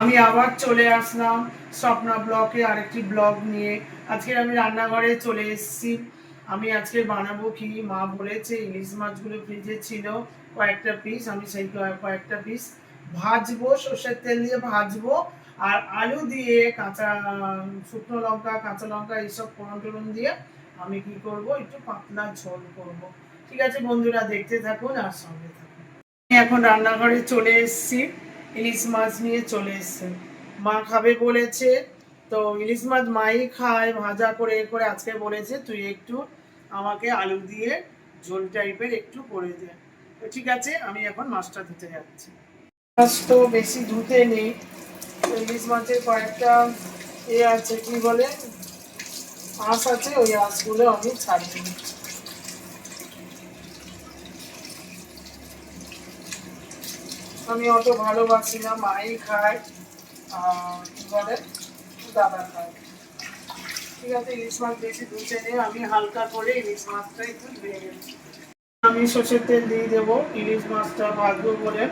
আমি আবার চলে আসলাম স্বপ্না ব্লকে আরেকটি ব্লগ নিয়ে। আজকে আমি রান্নাঘরে চলে এসেছি। আমি আজকে বানাবো কি, মা বলেছে ইলিশ মাছগুলো ফ্রিজে ছিল কয়েকটা পিস, আমি সেই কয়েকটা পিস ভাজবো, সর্ষের তেল দিয়ে ভাজবো। আর আলু দিয়ে কাঁচা শুকনো লঙ্কা, কাঁচা লঙ্কা এইসব ফোড়ন টোড়ন দিয়ে আমি কি করব, একটু পাতলা ঝোল করব। ঠিক আছে বন্ধুরা, দেখতে থাকুন আর সঙ্গে থাকুন। আমি এখন রান্নাঘরে চলে এসেছি, ইলিশ মাছ নিয়ে চলে এসছে। মা খাবে বলেছে, তো ইলিশ মাছ মাই খায় ভাজা করে করে। আজকে বলেছে তুই একটু আমাকে আলু দিয়ে ঝোল টাইপের একটু করে দে। তো ঠিক আছে, আমি এখন মাছটা ধুতে যাচ্ছি। মাছ তো বেশি ধুতে নেই, ইলিশ মাছের কয়েকটা আছে কি বলে আঁশ আছে, ওই আঁশগুলো আমি ছাড়িয়ে নিচ্ছি। আমি অত ভালোবাসি না, মাই খায়, কি বলে দাদা খায়। ঠিক আছে, ইলিশ মাছ বেশি ধুতে নেই, আমি হালকা করে ইলিশ মাছটা একটু ধুয়ে গেছি। আমি সর্ষের তেল দিয়ে দেবো ইলিশ মাছটা ভাজবো বলে।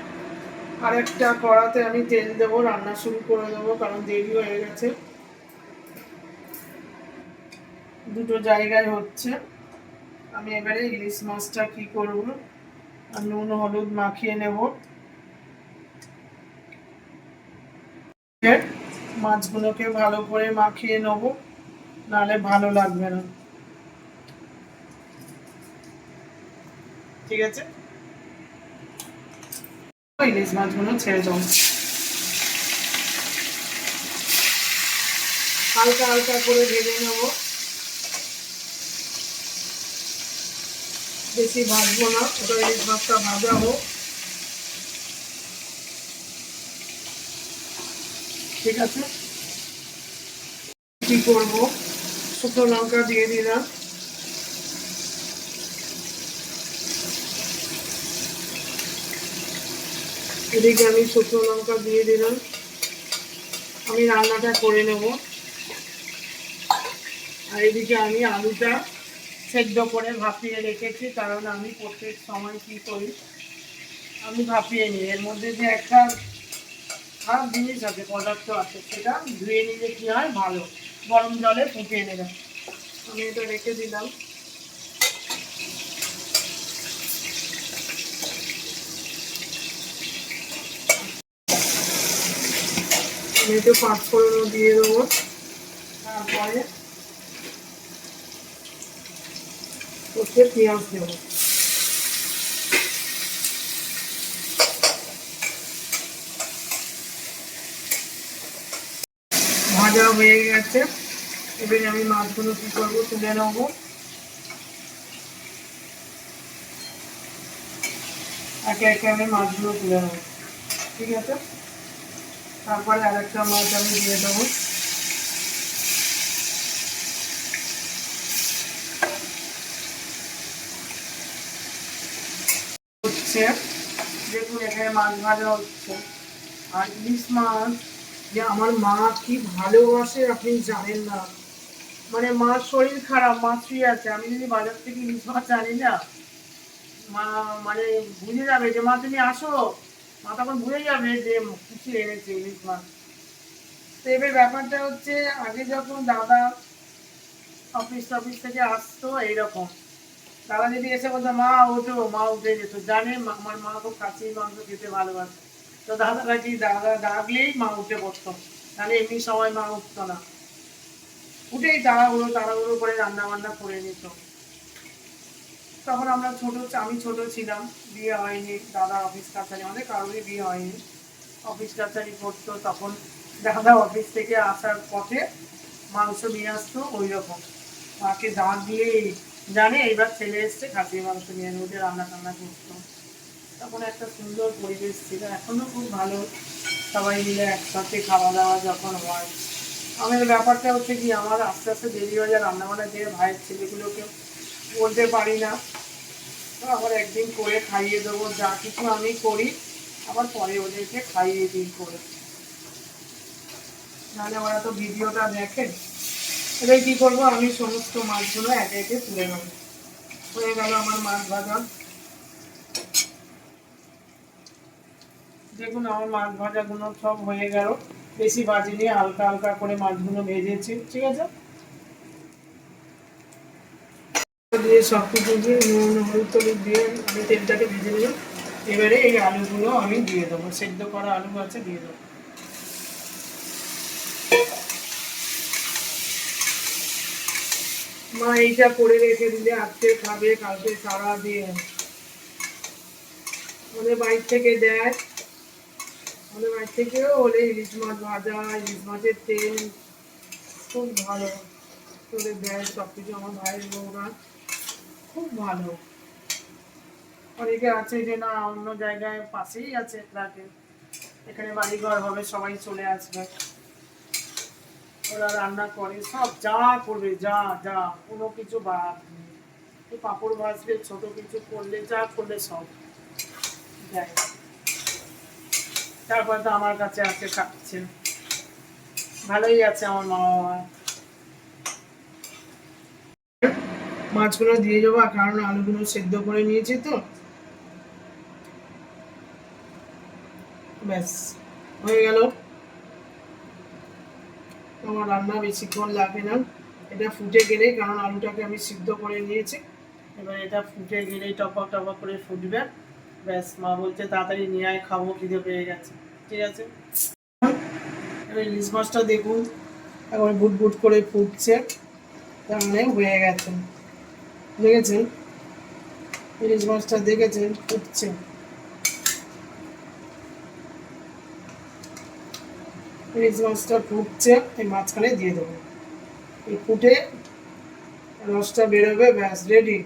আরেকটা কড়াতে আমি তেল দেবো, রান্না শুরু করে দেবো কারণ দেরি হয়ে গেছে, দুটো জায়গায় হচ্ছে। আমি এবারে ইলিশ মাছটা কি করব, নুন হলুদ মাখিয়ে নেব। মাছগুলোকে ভালো করে মাখিয়ে নেব, নাহলে ভালো লাগবে না। ঠিক আছে, ইলিশ মাছগুলো ছেড়ে দেবো, হালকা হালকা করে ভেজে নেব, বেশি ভাজবো না, ওটা ইলিশ মাছটা ভাজা হোক। ঠিক আছে, কি করব, শুকনো লঙ্কা দিয়ে দিলাম, এদিকে আমি শুকনো লঙ্কা দিয়ে দিলাম। আমি রান্নাটা করে নেব, আর এদিকে আমি আলুটা সেদ্ধ করে ভাপিয়ে রেখেছি, কারণ আমি প্রত্যেক সময় কি করি, আমি ভাপিয়ে নিই। এর মধ্যে যে একটা খারাপ জিনিস আছে, পদার্থ আছে, সেটা ধুয়ে নিলে কি হয় ভালো, গরম জলে ফুটিয়ে নেবে। আমি এটা রেখে দিলাম। আমি একটু পাঁচ ফোড়ন দিয়ে দেবো, তারপরে ওতে পেঁয়াজ দেবো। ভাজা হয়ে গেছে, এবারে আমি মাছগুলো কি করবো, তুলে নেবো। একে একে আমি মাছগুলো তুলে নেবো। ঠিক আছে, তারপরে আরেকটা মাছ আমি দিয়ে দেবো। হচ্ছে, দেখুন এখানে মাছ ভাজা হচ্ছে। আর ইলিশ মাছ যে আমার মা কি ভালোবাসে আপনি জানেন না। মানে মার শরীর খারাপ, মা শুয়ে আছে, আমি যদি বাজার থেকে ইলিশ মাছ আনি না, মা মানে বুঝে যাবে যে মা তুমি আসো, মা তখন বুঝে যাবে যে কিছু এনেছে ইলিশ মাছ। তো এবার ব্যাপারটা হচ্ছে, আগে যখন দাদা অফিস টফিস থেকে আসতো এইরকম, দাদা যদি এসে বলতো মা ওঠো, মা উঠে যেত, জানে আমার মা খুব খাসির মাংস খেতে ভালোবাসে। তো দাদারা কি, দাদা ডাকলেই মা উঠে পড়তো, তাহলে এমনি সময় মা উঠতো না, উঠেই তাড়াহুড়ো তাড়াহুড়ো করে রান্না বান্না করে নিত। তখন আমরা ছোট, আমি ছোট ছিলাম, বিয়ে হয়নি, দাদা অফিস কাছারি, আমাদের কারোরই বিয়ে হয়নি, অফিস কাছারি করতো। তখন দাদা অফিস থেকে আসার পথে মাংস নিয়ে আসতো, ওই রকম মাকে দাঁত দিয়েই জানে এইবার ছেলে এসছে, খাসির মাংস নিয়ে ওদের রান্না টান্না করতো। তখন একটা সুন্দর পরিবেশ ছিল, এখনো খুব ভালো, সবাই মিলে একসাথে খাওয়া দাওয়া যখন হয়। আমার ব্যাপারটা হচ্ছে কি, আমার আস্তে আস্তে দেরি হয়ে যায় রান্নাবান্না, যে ভাইয়ের ছেলেগুলোকে বলতে পারি না, তো আবার একদিন করে খাইয়ে দেবো, যা কিছু আমি করি আবার পরে ওদেরকে খাইয়ে দিই করে, নাহলে ওরা তো ভিডিওটা দেখে। এবার কি করবো, আমি সমস্ত মাছগুলো একে একে তুলে নেব। হয়ে গেল আমার মাছ ভাজা, দেখুন আমার মাছ ভাজাগুলো সব হয়ে গেল, বেশি ভাজিনি, হালকা হালকা করে মাছগুলো ভেজেছি, ঠিক আছে। দিয়ে সব কিছু দিয়ে নুন হলুদ টলুদ দিয়ে আমি তেলটাকে ভেজে নিলাম। এবারে এই আলুগুলো আমি দিয়ে দেবো, সেদ্ধ করা আলু আছে দিয়ে দেবো। মা এইটা করে রেখে দিলে আজকে খাবে, কালকে সারা দিয়ে ওদের বাড়ি থেকে দেয়, ওদের বাড়ি থেকেও হলে ইলিশ মাছ ভাজা, ইলিশ মাছের তেল খুব ভালো করে দেয় সব কিছু। আমার ভাইয়ের বউরা খুব ভালো। অনেকে আছে যে না অন্য জায়গায় পাশেই আছে ফ্ল্যাটে, এখানে বাড়িঘর হবে সবাই চলে আসবে, ওরা রান্না করে সব যা করবে, যা যা কোনো কিছু বাদ নেই। পাঁপড় ভাজবে, ছোট কিছু করলে, যা করলে সব দেয়। তারপর তো আমার কাছে আছে খাচ্ছে, ভালোই আছে আমার মা বাবা। মাছগুলো দিয়ে যাবো, কারণ আলুগুলো সেদ্ধ করে নিয়েছি তো, ব্যাস হয়ে গেল। আমার রান্না বেশিক্ষণ লাগবে না, এটা ফুটে গেলেই, কারণ আলুটাকে আমি সিদ্ধ করে নিয়েছি, এবার এটা ফুটে গেলেই টপক টপক করে ফুটবে, ব্যাস। মা বলছে তাড়াতাড়ি নিয়ে আয়, খাবো, খিদে পেয়ে গেছে, ঠিক আছে। এবার ইলিশ মাছটা দেখুন এখন বুট বুট করে ফুটছে, তার মানে হয়ে গেছে, দেখেছেন ইলিশ মাছটা, দেখেছেন ফুটছে। ইলিশ মাছটা ফুটছে, এই মাঝখানে দিয়ে দেবো, এই ফুটে রসটা বেরোবে, ব্যাস রেডি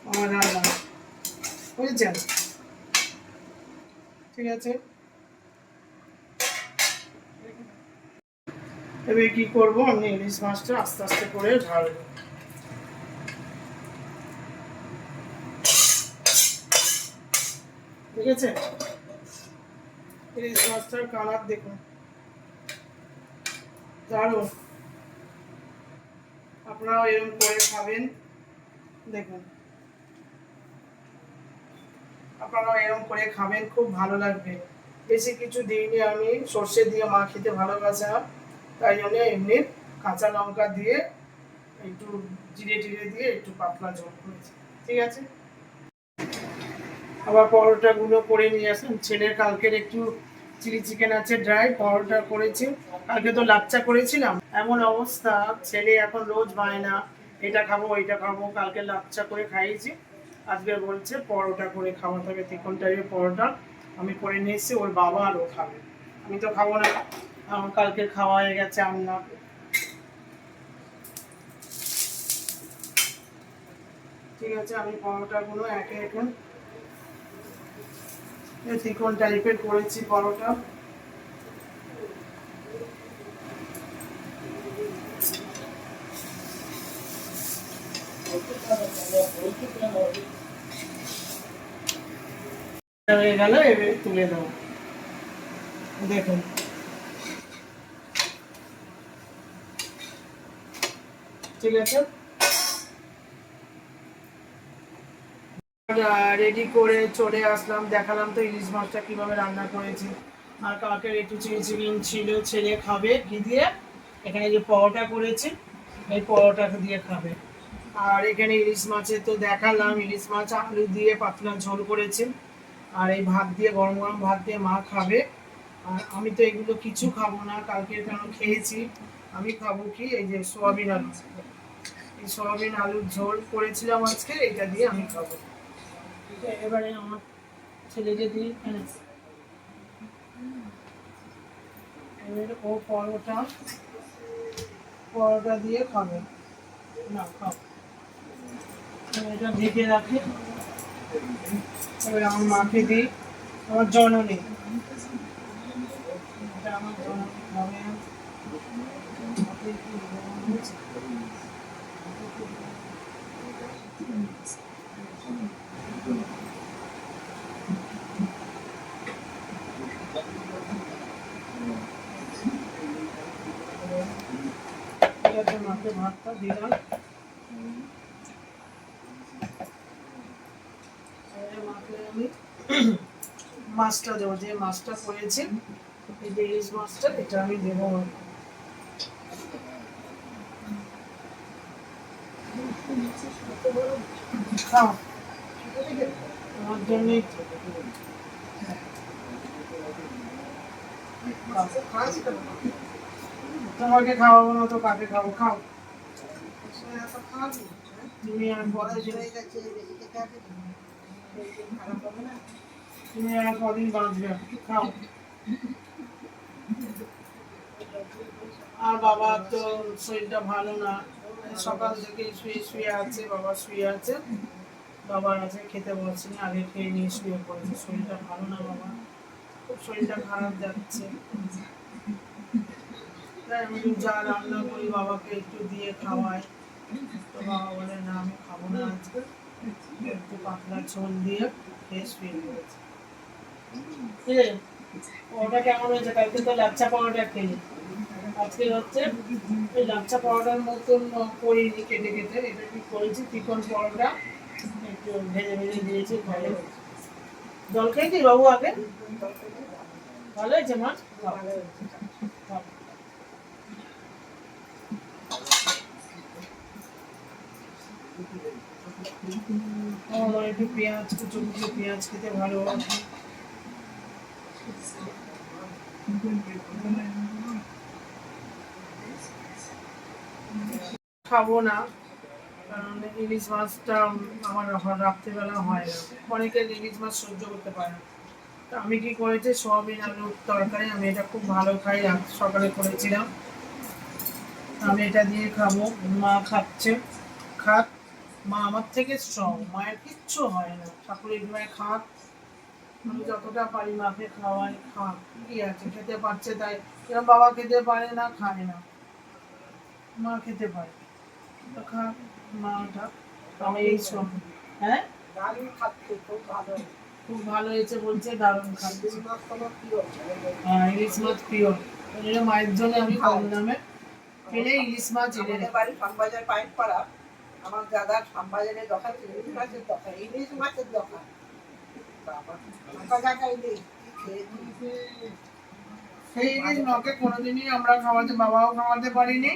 আমার রান্না, বুঝেছেন, ঠিক আছে। এবার কি করবো, আমি ইলিশ মাছটা আস্তে আস্তে করে ঢালবো, ঠিক আছে। ইলিশ মাছটার কালার দেখুন দারুণ, আপনারাও এরকম করে খাবেন, দেখুন আপনারাও এরকম করে খাবেন, খুব ভালো লাগবে। বেশি কিছু দিইনি আমি, সর্ষে দিয়ে মা খেতে ভালোবাসে না, তাই জন্য এমনি কাঁচা লঙ্কা দিয়ে একটু জিরে টিরে দিয়ে একটু পাতলা ঝোল করেছি, ঠিক আছে। আবার পরোটাগুলো করে নিয়ে আসলাম, ছেলের কালকের একটু চিলি চিকেন আছে ড্রাই, পরোটা করেছি, কালকে তো লাচ্চা করেছিলাম, এমন অবস্থা, ছেলে এখন রোজ বায়না এটা খাবো ওইটা খাবো, কালকে লাচ্চা করে খাইয়েছি, আজকে বলছে পরোটা করে খাওয়াতে হবে, তিকোন টাইপের পরোটা আমি করে নিয়ে এসেছি, ওর বাবা আর ও খাবে, আমি তো খাবো না, আমার কালকে খাওয়া হয়ে গেছে আমরা, ঠিক আছে। আমি পরোটাগুলো একে একে তিকোন টাইপের করেছি পরোটা, হয়ে গেল, এবার তুলে দেবো, দেখুন ঠিক আছে। রেডি করে চলে আসলাম, দেখালাম তো ইলিশ মাছটা কিভাবে রান্না করেছি, আর কালকের একটু চিলি চিকেন ছিল, ছেলে খাবে ঘি দিয়ে, এখানে যে পরোটা করেছি এই পরোটা দিয়ে খাবে, আর এখানে ইলিশ মাছের তো দেখালাম, ইলিশ মাছ আলু দিয়ে পাতলা ঝোল করেছি, আর এই ভাত দিয়ে, গরম গরম ভাত দিয়ে মা খাবে, আর আমি তো এগুলো কিছু খাবো না, কালকে কেন খেয়েছি, আমি খাবো কি এই যে সোয়াবিন আলু, এই সোয়াবিন আলুর ঝোল করেছিলাম আজকে, এটা দিয়ে আমি খাবো। এবারে আমার ছেলে যদি এবারে ও পরোটা পরোটা দিয়ে খাবে, না খাও, এটা ঢেকে রাখি, এবারে আমার মাকে দিই, আমার জননী, এটা আমার জননী খাবে, মাকে ভাতটা দিলাম, মাকে আমি মাছটা দেবো, যে মাছটা করেছি এই যে ইলিশ মাছটা, এটা আমি দেবো। খাও, আমার জন্যই তোমাকে খাওয়াবো না তো কাকে খাবো? খাও তুমি, আর তুমি আর কদিন বাঁচবে? খাও। আর বাবা তো শরীরটা ভালো না, সকাল থেকে শুয়ে শুয়ে আছে, বাবা শুয়ে আছে, বাবার আছে খেতে বলছি না, আগে খেয়ে নিয়ে শুয়ে পড়েছে, শরীরটা ভালো না বাবা, খুব শরীরটা খারাপ যাচ্ছে। তাই আমি যা রান্না করি বাবাকে একটু দিয়ে খাওয়াই, তো বাবা বলে না আমি খাবো না আজকে, একটু পাতলা ঝোল দিয়ে খেয়ে শুয়ে পড়েছে। ওটা কেমন হয়েছে? কালকে তো লাচ্ছা পরোটা খেলি, আজকে হচ্ছে ওই লাচ্ছা পরোটার মতন করিনি, কেটে কেটে এটা কি করেছি চিকন পরোটা, একটু ভেজে ভেজে দিয়েছি, ভালো হয়েছে। জল খেয়েছি বাবু আগে? ভালো হয়েছে মাছ? আমার একটু পেঁয়াজ, কুচো কুচো পেঁয়াজ খেতে ভালোবাসি। খাবো না, কারণ ইলিশ মাছটা আমার রাত্রিবেলা হয় না, অনেকের ইলিশ মাছ সহ্য করতে পারে না। তো আমি কি করেছি, সোয়াবিন আলুর তরকারি, আমি এটা খুব ভালো খাই, সকালে করেছিলাম, আমি এটা দিয়ে খাবো। মা খাচ্ছে, খাক, মা আমার থেকে স্ট্রং, মায়ের কিচ্ছু হয় না, ঠাকুরের মায়ের খাক, আমি যতটা পারি মাকে খাওয়াই, খাক, কি আছে, খেতে পারছে তাই। এরকম বাবা খেতে পারে না, খায় না, মা খেতে পারে, তো খাক, মাটা, আমি এই সব। হ্যাঁ, দারুণ খাচ্ছে, খুব ভালো, খুব ভালো হয়েছে বলছে, দারুণ খাচ্ছে। হ্যাঁ, ইলিশ মাছ প্রিয়, মায়ের জন্য আমি কম দামে কিনে ইলিশ মাছ এনে বাড়ি শ্যামবাজার পাইপ পাড়া, আমার দাদার শ্যামবাজারের দোকান, ইলিশ মাছের দোকান, ইলিশ মাছের দোকান, সেই ইলিশ মাকে কোনোদিনই আমরা খাওয়াতে, বাবাও খাওয়াতে পারিনি,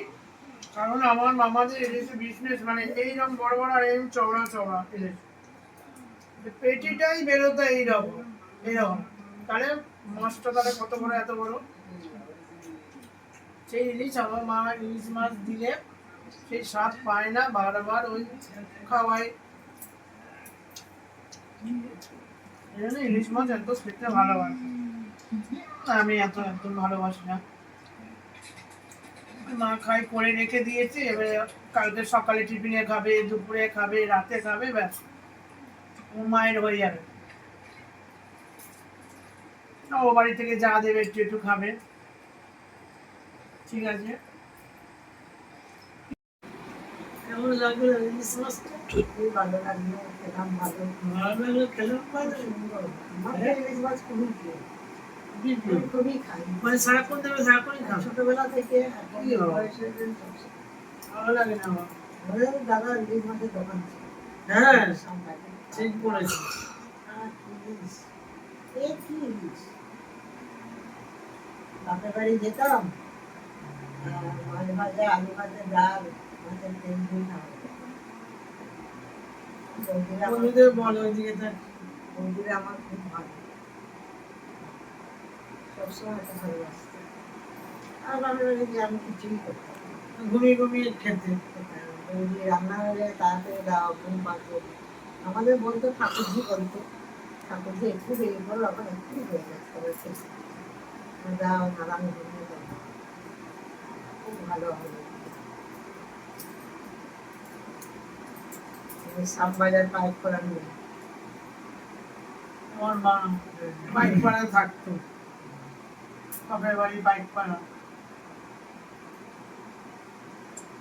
কারণ আমার মামাদের ইলিশের বিজনেস মানে এইরকম বড় বড় আর এইরকম চওড়া চওড়া ইলিশ, পেটিটাই বেরোতো এইরকম এইরকম, তাহলে মাছটা তাহলে কত বড়, এত বড়, সেই ইলিশ আমার মা ইলিশ মাছ দিলে সেই স্বাদ পায় না, বারবার ওই খাওয়াই, ইলিশ মাছ এত খেতে ভালোবাসি, আমি এত একদম ভালোবাসি না, মা খাই করে রেখে দিয়েছে, এবারে কালকে সকালে টিফিনে খাবে, দুপুরে খাবে, রাতে খাবে, ব্যাস মায়ের হয়ে যাবে, ও বাড়ি থেকে যা দেবে একটু একটু খাবে, ঠিক আছে। কেমন লাগলো ইলিশ মাছটা? খুবই ভালো লাগলো, খেলাম ভালো, ভালো লাগলো, খেলাম ভালো, আমার ইলিশ মাছ খুবই প্রিয়, খুবই খাই, মানে সারাক্ষণ দেবে, সারাক্ষণই খাও, ছোটবেলা থেকে ভালো লাগে না আমার, আমাদের দাদা ইলিশ মাছের দোকান ছিল, হ্যাঁ ঠিক বলেছি, বাপের বাড়ি যেতাম, মাছ ভাজা, আলু ভাজা, ডাল, মাছের তেল দিয়ে খাওয়া, বন্ধুদের বলো ওইদিকে থাকি, বন্ধুরা আমার খুব ভালো, সবসময় একটা ভালোবাসতো, আর বাপের বাড়ি গিয়ে আমি কিছুই করতাম, ঘুমিয়ে ঘুমিয়ে খেতে, রান্না হলে তাড়াতাড়ি দাও, ঘুম পাচ্ছে, আমাদের বলতো ঠাকুরজি বলতো, ঠাকুরজি একটু দেরি করো, এখন একটু হয়ে যাচ্ছে, দাও নারায়ণ ঘুমিয়ে যাবো, খুব ভালো হবে। শ্যামবাজার পাইপ করা নিয়ে আমার মা পাইপ পাড়া থাকতো, বাপের বাড়ি পাইপ পাড়া।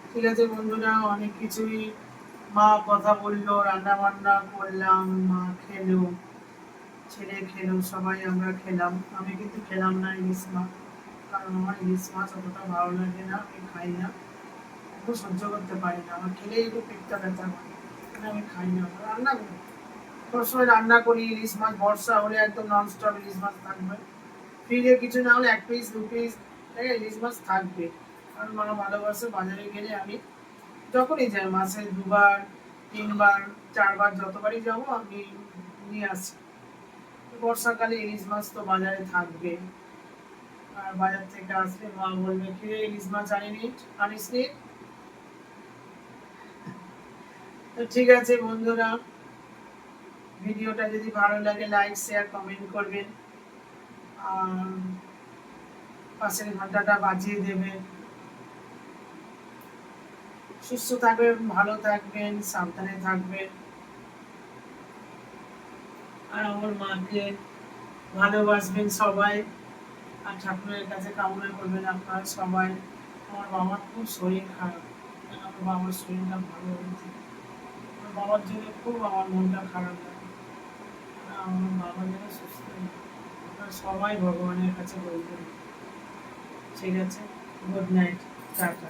ঠিক আছে বন্ধুরা, অনেক কিছুই মা কথা বললো, রান্না বান্না করলাম, মা খেলো, ছেলে খেলো, সবাই আমরা খেলাম, আমি কিন্তু খেলাম না ইলিশ মাছ, কারণ আমার ইলিশ মাছ অতটা ভালো লাগে না, আমি খাই না, একটু সহ্য করতে পারি না, আমার খেলেই একটু পেটটা ব্যথা করে, আমি খাই না, রান্না করি, সবসময় রান্না করি ইলিশ মাছ, বর্ষা হলে একদম ননস্টপ ইলিশ মাছ থাকবে। ফ্রিজে কিছু না হলে 1 পিস 2 পিস ইলিশ মাছ থাকবে। কারণ মা ভালোবাসে, বাজারে গেলে আমি যখনই যাই মাসে 2 বার 3 বার 4 বার যতবারই যাবো আমি নিয়ে আসি। বর্ষাকালে ইলিশ মাছ তো বাজারে থাকবে। আর বাজার থেকে আসলে মা বলবে কিরে ইলিশ মাছ আনিসনি। তো ঠিক আছে বন্ধুরা, ভিডিওটা যদি ভালো লাগে লাইক শেয়ার কমেন্ট করবেন, আর পাশের ঘন্টাটা বাজিয়ে দেবেন। সুস্থ থাকবেন, ভালো থাকবেন, সাবধানে থাকবেন। আর আমার মাকে ভালোবাসবেন সবাই। আর ঠাকুরের কাছে কামনা করবেন আপনারা সবাই। আমার বাবার খুব শরীর খারাপ, আমার বাবার শরীরটা ভালো হয়েছে। আমার বাবার জন্য খুব আমার মনটা খারাপ লাগে। আমার বাবা যেন সুস্থ হয়। আপনারা সবাই ভগবানের কাছে বলবেন। ঠিক আছে, গুড নাইট, টাটা।